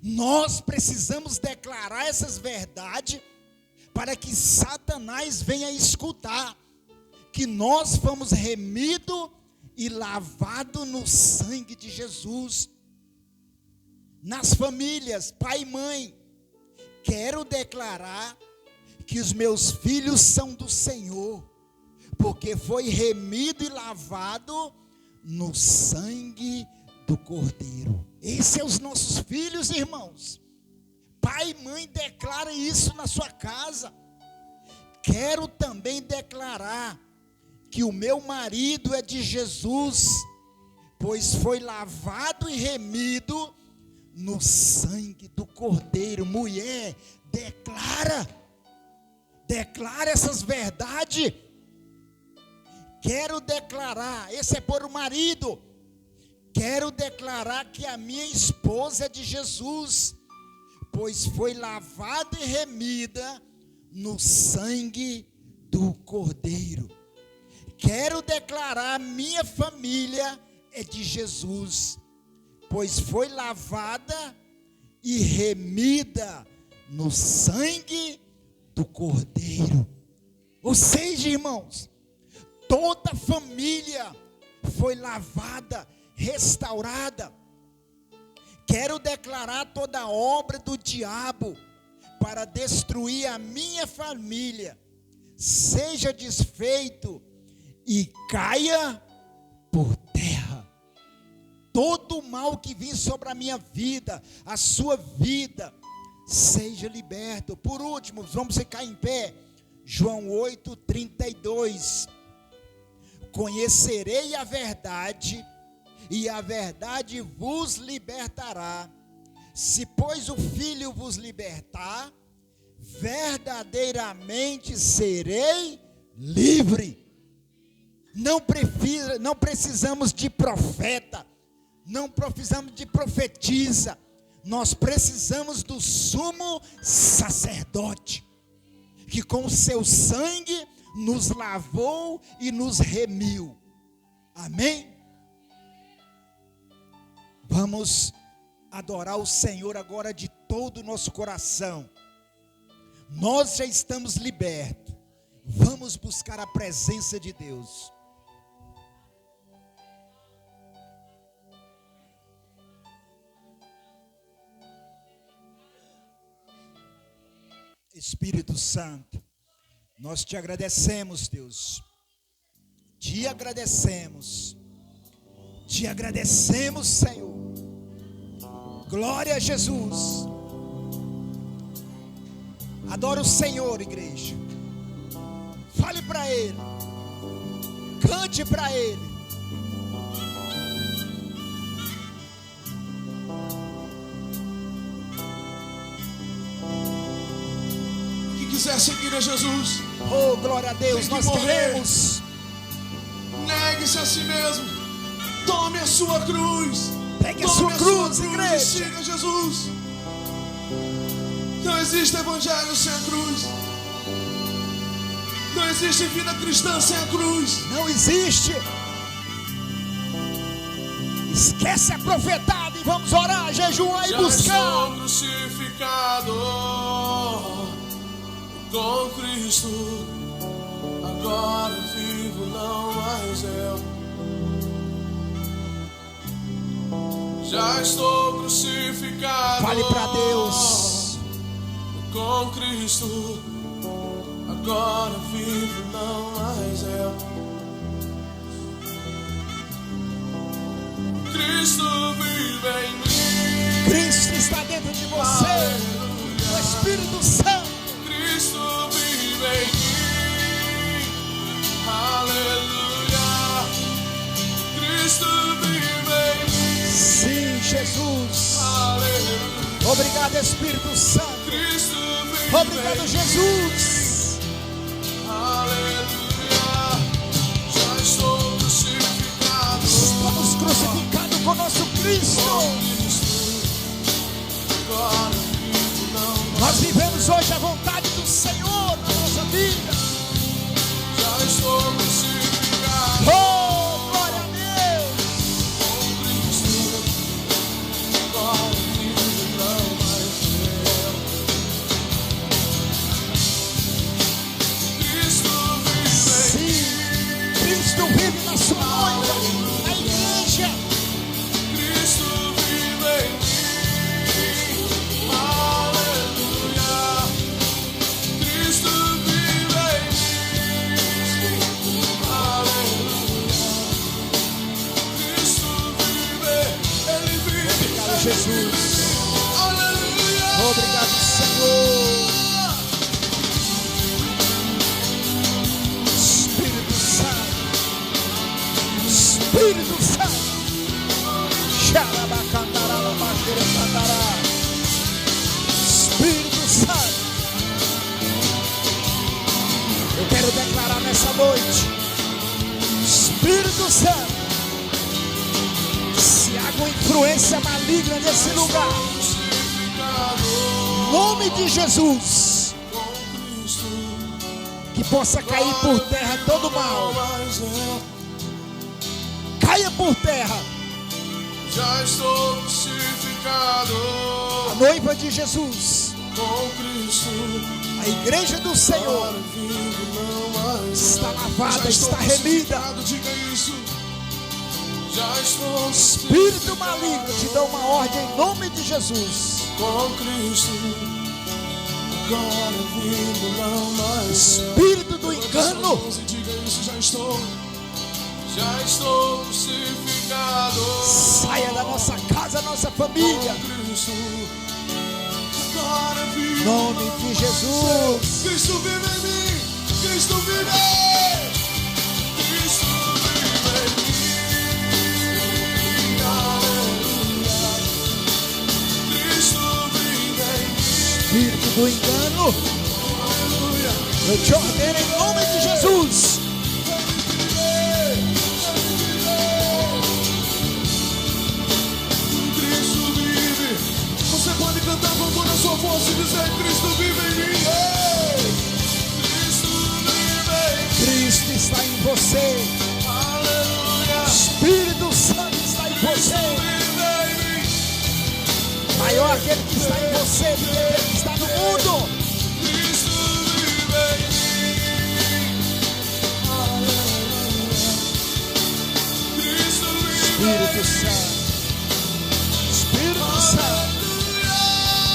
Nós precisamos declarar essas verdades para que Satanás venha escutar que nós fomos remidos e lavados no sangue de Jesus. Nas famílias, pai e mãe, quero declarar que os meus filhos são do Senhor, porque foi remido e lavado no sangue do Cordeiro. Esses são os nossos filhos, irmãos. Pai e mãe, declara isso na sua casa. Quero também declarar que o meu marido é de Jesus, pois foi lavado e remido no sangue do Cordeiro. Mulher, declara essas verdades. Quero declarar, esse é por o marido. Quero declarar que a minha esposa é de Jesus, pois foi lavada e remida no sangue do Cordeiro. Quero declarar, minha família é de Jesus, pois foi lavada e remida no sangue do Cordeiro. Ou seja, irmãos, toda a família foi lavada, restaurada. Quero declarar toda obra do diabo para destruir a minha família seja desfeito e caia por terra. Todo o mal que vem sobre a minha vida, a sua vida, seja liberto. Por último, vamos ficar em pé. João 8:32. Conhecerei a verdade, e a verdade vos libertará. Se, pois, o Filho vos libertar, verdadeiramente serei livre. Não precisamos de profeta, não precisamos de profetisa, nós precisamos do sumo sacerdote, que com o seu sangue nos lavou e nos remiu. Amém? Vamos adorar o Senhor agora de todo o nosso coração. Nós já estamos libertos. Vamos buscar a presença de Deus. Espírito Santo, nós te agradecemos, Deus. Te agradecemos, Senhor. Glória a Jesus. Adora o Senhor, igreja. Fale para Ele, cante para Ele. Quem quiser seguir a Jesus, oh, glória a Deus, nós queremos. Negue-se a si mesmo, tome a sua cruz. Pegue a sua cruz, igreja. E siga Jesus. Não existe evangelho sem a cruz. Não existe vida cristã sem a cruz. Não existe. Esquece a profetada e vamos orar, jejuar e buscar. Já estou crucificado com Cristo. Agora vivo, não mais eu. Já estou crucificado. Fale para Deus. Com Cristo. Agora vivo, não mais eu. Cristo vive em mim. Cristo está dentro de você. Aleluia. O Espírito Santo. Cristo vive em mim. Aleluia. Cristo vive em mim. Sim, Jesus. Aleluia. Obrigado, Espírito Santo. Cristo vive. Obrigado, Jesus. Aleluia. Já estou crucificado. Estamos crucificados com nosso Cristo. vive na sua noiva, na igreja. Cristo vive em mim. Aleluia. Cristo vive em mim. Aleluia. Cristo vive, Ele vive. Obrigado, Jesus. Aleluia. Obrigado, Senhor. Espírito Santo. Espírito Santo. Xarabacandaralabaxerecandará. Espírito Santo. Eu quero declarar nessa noite. Espírito Santo. Se há uma influência maligna nesse lugar, em nome de Jesus, que possa cair por terra todo mal. Caia por terra. Já estou crucificado A noiva de Jesus, com Cristo. a igreja do Senhor, Agora vivo, não mais está eu. lavada, Já estou está remida. crucificado, diga isso. Já estou Espírito maligno, te dá uma ordem em nome de Jesus. com Cristo. Agora vivo, não mais eu. Espírito do engano, E diga isso, já estou crucificado. saia da nossa casa, nossa família. Com Cristo. Agora vivo, Em nome de Jesus. Cristo vive em mim. Cristo vive. Cristo vive em mim. Aleluia. Cristo vive em mim. Espírito do engano, Aleluia. eu te ordeno em nome de Jesus. Cristo vive. Você pode cantar com toda a sua força e dizer: Cristo vive em mim. Cristo vive em mim. Cristo está em você. Aleluia. Espírito Santo está em você. Maior aquele que está em você do que aquele que está no mundo. Cristo vive em mim. Aleluia. Cristo vive Espírito Santo. Espírito Santo.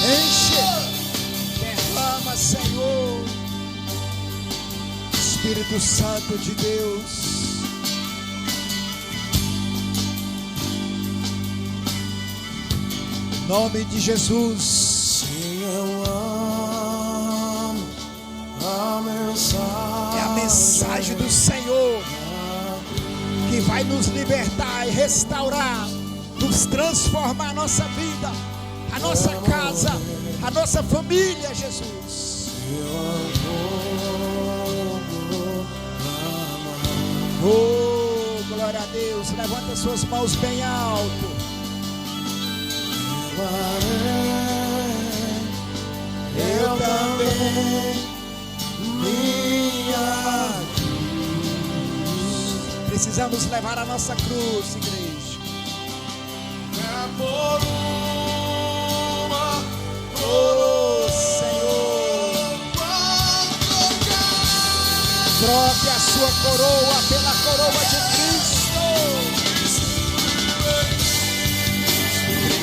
Enche. Derrama, Senhor. Espírito Santo de Deus. Em nome de Jesus. Sim, eu amo a mensagem. É a mensagem do Senhor que vai nos libertar e restaurar, nos transformar a nossa vida, a nossa casa, a nossa família, Jesus. Oh, glória a Deus. Levanta suas mãos bem alto. Eu também minha Precisamos levar a nossa cruz, igreja. é por uma Oh, Senhor, troque a sua coroa pela coroa de Cristo.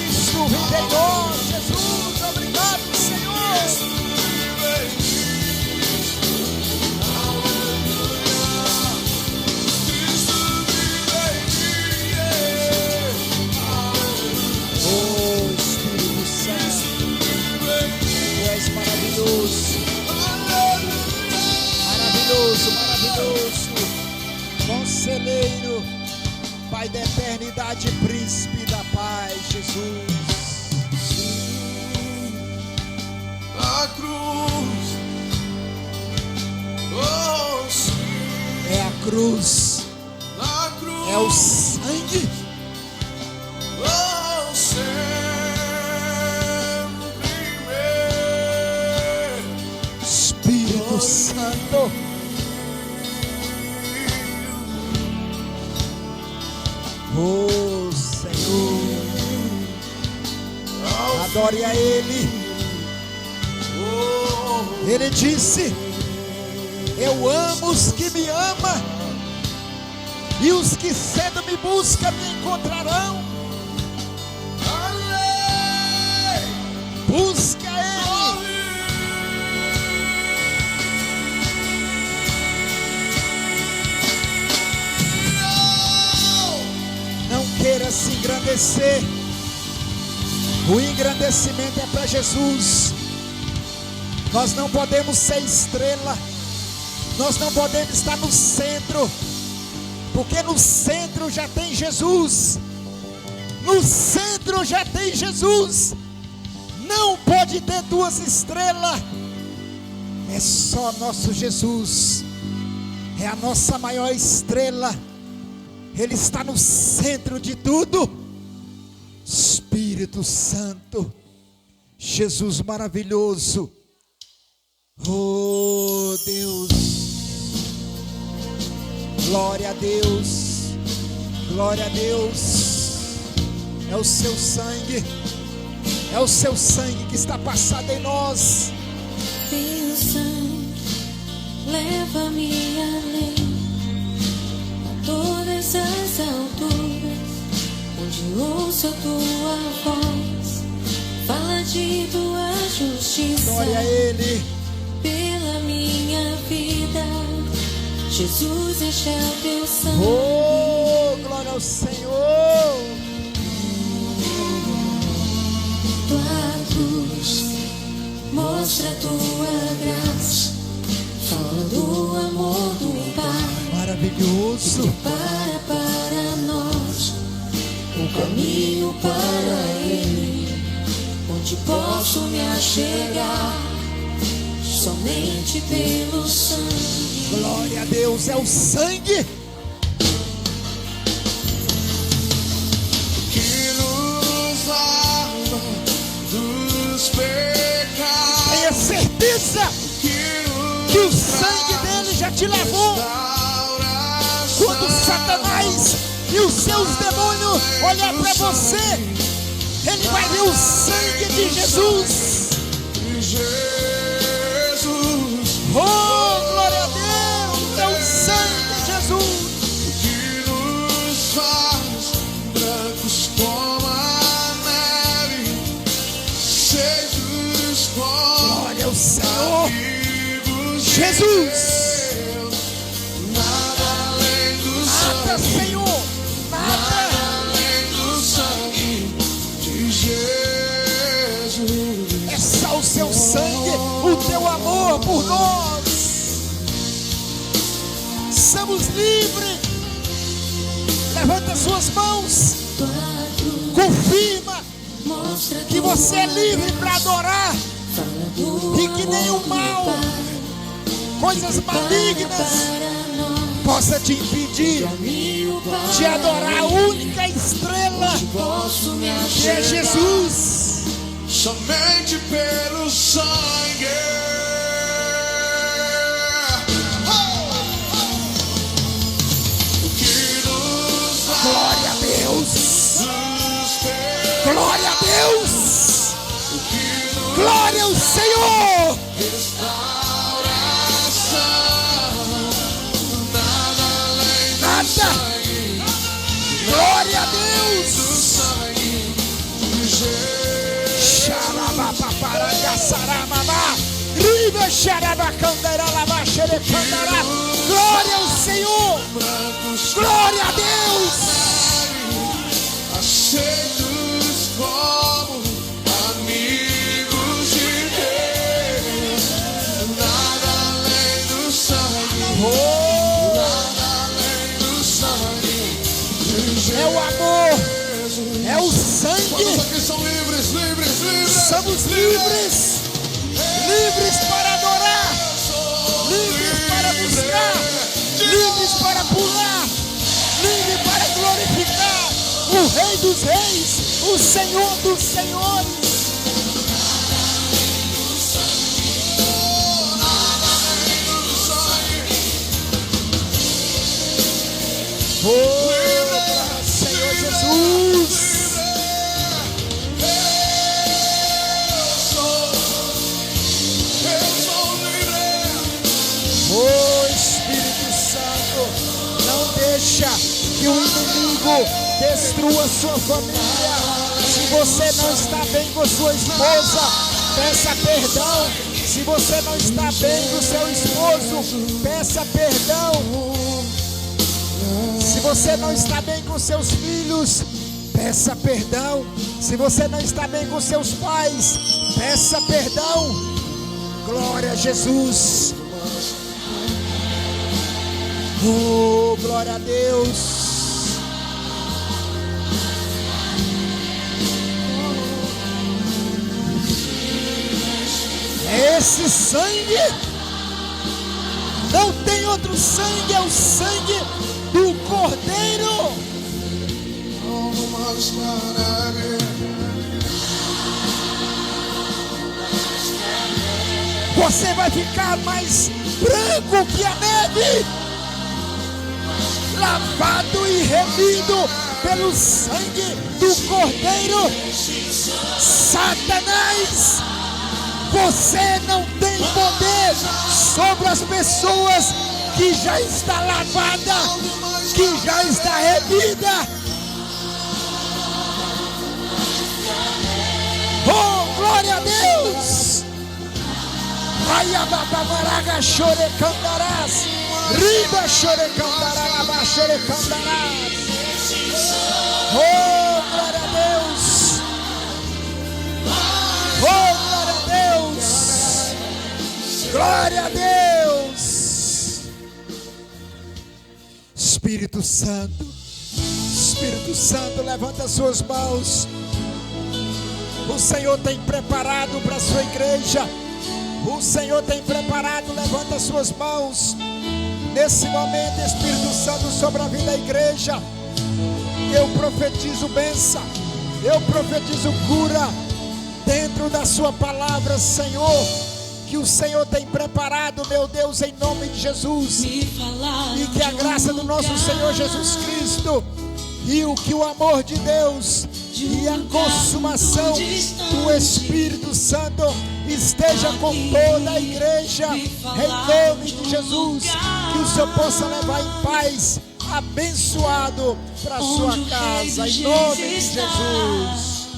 Cristo vive em nós, Jesus. Obrigado, Senhor. Oh, Espírito Santo, Tu és maravilhoso. Maravilhoso, maravilhoso. Conselheiro, Pai da eternidade, Príncipe da paz, Jesus. A cruz, oh sim, É a cruz, a cruz, é o sangue. oh sempre meu. Espírito Santo, oh Senhor, adore a Ele. Ele disse: eu amo os que me amam E os que cedo me buscam me encontrarão. Busca Ele. Não queira se engrandecer. O engrandecimento é para Jesus. Nós não podemos ser estrela. Nós não podemos estar no centro, porque no centro já tem Jesus. No centro já tem Jesus. Não pode ter duas estrelas. É só nosso Jesus. É a nossa maior estrela. Ele está no centro de tudo. Espírito Santo, Jesus maravilhoso. Oh Deus, glória a Deus, glória a Deus. É o seu sangue, é o seu sangue que está passado em nós. Teu sangue leva-me além, a todas as alturas, onde ouço a tua voz, fala de tua justiça. Glória a Ele. Pela minha vida, Jesus, este é o teu sangue. Oh, glória ao Senhor. Tua cruz mostra a tua graça, fala do amor do Pai. Maravilhoso. Para nós um caminho para Ele, onde posso me achegar somente pelo sangue. Glória a Deus, é o sangue que nos lava dos pecados. tenha certeza que o sangue dele já te lavou. Quando Satanás e os seus demônios olhar para você, ele vai ver o sangue de Jesus. Oh, glória a Deus, é o sangue de Jesus que nos faz brancos como a neve, cheios como glória ao Senhor amigos de Jesus. Deus. Nada além do Nada, sangue, Senhor, nada. além do sangue de Jesus. É só o seu sangue, o teu amor por nós. Somos livres. Levanta suas mãos. Confirma que você é livre para adorar. E que nenhum mal, coisas malignas, possa te impedir de adorar a única estrela, que é Jesus. Somente pelo sangue. Que nos Glória a Deus. dos pecados, Glória a Deus. que nos Glória ao Senhor. restauração. Nada além do Nada. sangue, Glória a do Deus. sangue de Jesus. Xarabapaparagaçaramamá. Riva xarabacandaralabá xerecandará. Glória ao Senhor. Brancos Glória a Deus. aceitos como amigos de Deus. Nada além do sangue, Oh, nada além do sangue de Jesus. é o amor, é o Quantos sangue. aqui são livres, livres, livres? Somos livres. Livres para adorar. Livres para buscar. Livres para pular. Livres para glorificar o Rei dos Reis, o Senhor dos Senhores. Oh, Senhor Jesus. Eu sou livre. Oh, Espírito Santo, não deixa que o inimigo destrua sua família. Se você não está bem com sua esposa, peça perdão. Se você não está bem com seu esposo, peça perdão. Se você não está bem com seus filhos, peça perdão. Se você não está bem com seus pais, peça perdão. Glória a Jesus. Oh, glória a Deus. Esse sangue, não tem outro sangue, é o sangue do Cordeiro. Você vai ficar mais branco que a neve, lavado e remido pelo sangue do Cordeiro. Satanás, você não tem poder sobre as pessoas que já está lavada, que já está remida. Oh, glória a Deus! Ayababaraga chorecandarás, riba chorecandará, chorecandarás. Oh, glória a Deus! Oh, glória a Deus! Glória a Deus! Espírito Santo, levanta as suas mãos. O Senhor tem preparado para a sua igreja. O Senhor tem preparado, levanta as suas mãos. Nesse momento, Espírito Santo, sobre a vida da igreja, eu profetizo bênção, eu profetizo cura dentro da sua palavra, Senhor, que o Senhor tem preparado, meu Deus, em nome de Jesus. E que a graça do nosso Senhor Jesus Cristo e o amor de Deus e a consumação do Espírito Santo esteja com toda a igreja, em nome de Jesus. Que o Senhor possa levar em paz, abençoado para a sua casa, em nome de Jesus.